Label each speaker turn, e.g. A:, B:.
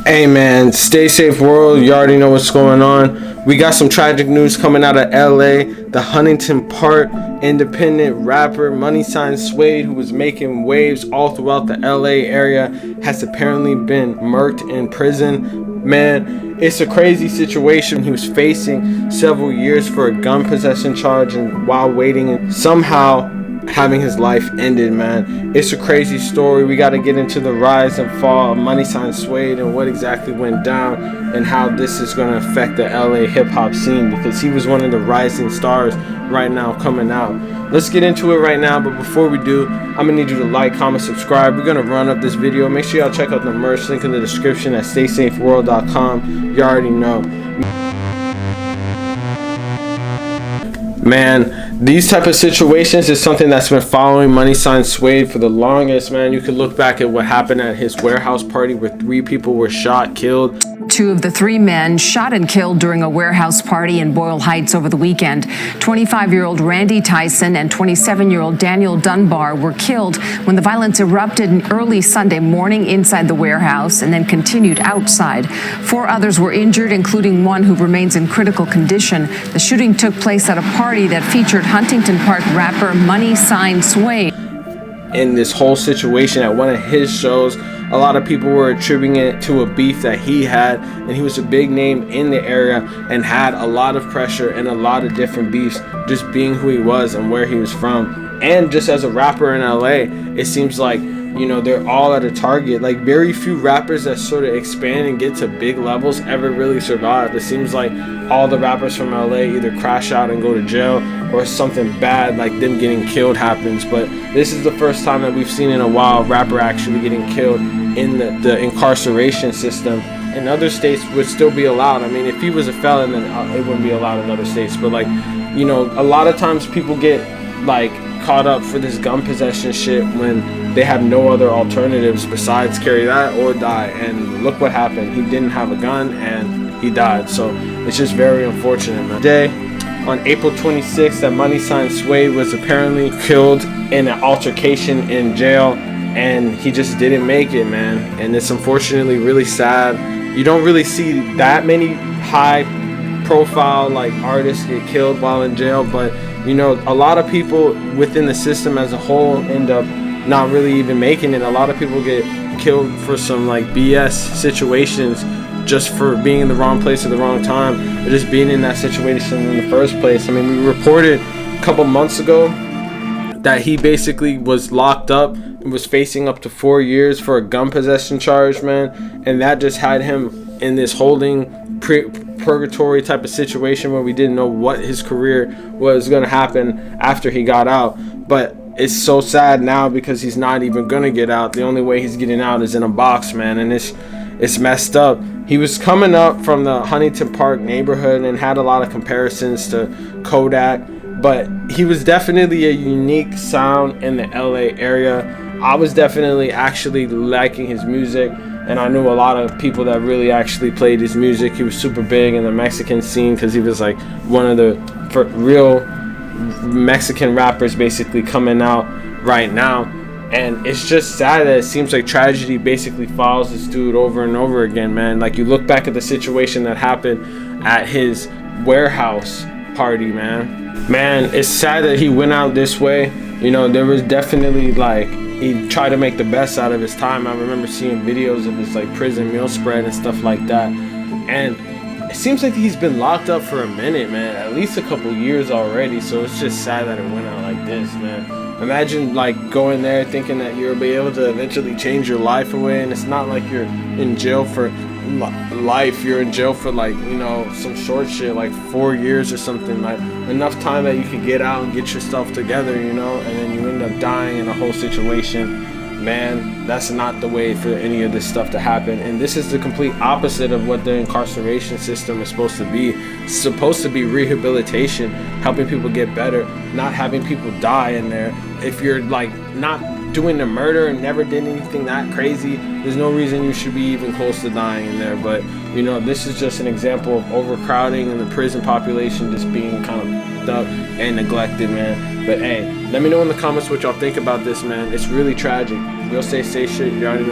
A: Hey man, stay safe world. You already know what's going on. We got some tragic news coming out of LA. The Huntington Park independent rapper Moneysign Suede, who was making waves all throughout the LA area, has apparently been murked in prison. Man, it's a crazy situation. He was facing several years for a gun possession charge, and while waiting, somehow having his life ended, man. It's a crazy story. We got to get into the rise and fall of Moneysign Suede and what exactly went down and how this is going to affect the LA hip-hop scene, because he was one of the rising stars right now coming out. Let's get into it right now, but before we do, I'm going to need you to like, comment, subscribe. We're going to run up this video. Make sure y'all check out the merch, link in the description at staysafeworld.com. You already know. Man, these type of situations is something that's been following Moneysign Suede for the longest, man. You could look back at what happened at his warehouse party where 3 people were shot, killed.
B: 2 of the 3 men shot and killed during a warehouse party in Boyle Heights over the weekend. 25-year-old Randy Tyson and 27-year-old Daniel Dunbar were killed when the violence erupted early Sunday morning inside the warehouse and then continued outside. 4 others were injured, including one who remains in critical condition. The shooting took place at a party that featured Huntington Park rapper Moneysign Suede.
A: In this whole situation at one of his shows, a lot of people were attributing it to a beef that he had, and he was a big name in the area and had a lot of pressure and a lot of different beefs, just being who he was and where he was from. And just as a rapper in LA, it seems like, you know, they're all at a target. Like, very few rappers that sort of expand and get to big levels ever really survive. It seems like all the rappers from LA either crash out and go to jail, or something bad like them getting killed happens. But this is the first time that we've seen in a while a rapper actually getting killed in the incarceration system. In other states would still be allowed. I mean, if he was a felon, then it wouldn't be allowed in other states. But, like, you know, a lot of times people get like caught up for this gun possession shit when they have no other alternatives besides carry that or die. And look what happened. He didn't have a gun and he died. So it's just very unfortunate, man. Today, on April 26th, that Moneysign Suede was apparently killed in an altercation in jail, and he just didn't make it, man. And it's unfortunately really sad. You don't really see that many high profile like artists get killed while in jail, but you know, a lot of people within the system as a whole end up not really even making it. A lot of people get killed for some like BS situations, just for being in the wrong place at the wrong time, or just being in that situation in the first place. I mean, we reported a couple months ago that he basically was locked up and was facing up to 4 years for a gun possession charge, man. And that just had him in this holding purgatory type of situation where we didn't know what his career was going to happen after he got out. But it's so sad now because he's not even going to get out. The only way he's getting out is in a box, man. And it's messed up. He was coming up from the Huntington Park neighborhood and had a lot of comparisons to Kodak, but he was definitely a unique sound in the LA area. I was definitely actually liking his music, and I knew a lot of people that really actually played his music. He was super big in the Mexican scene because he was like one of the real Mexican rappers basically coming out right now. And it's just sad that it seems like tragedy basically follows this dude over and over again, man. Like, you look back at the situation that happened at his warehouse party, man. Man, it's sad that he went out this way. You know, there was definitely, like, he tried to make the best out of his time. I remember seeing videos of his, like, prison meal spread and stuff like that. And it seems like he's been locked up for a minute, man. At least a couple years already. So it's just sad that it went out like this, man. Imagine like going there thinking that you'll be able to eventually change your life away, and it's not like you're in jail for life. You're in jail for, like, you know, some short shit like 4 years or something, like enough time that you can get out and get yourself together, you know, and then you end up dying in a whole situation. Man, that's not the way for any of this stuff to happen. And this is the complete opposite of what the incarceration system is supposed to be. It's supposed to be rehabilitation, helping people get better, not having people die in there. If you're like not doing the murder and never did anything that crazy, there's no reason you should be even close to dying in there. But you know, this is just an example of overcrowding and the prison population just being kind of up and neglected, man. But hey, let me know in the comments what y'all think about this, man. It's really tragic. Real stay safe shit. You already know.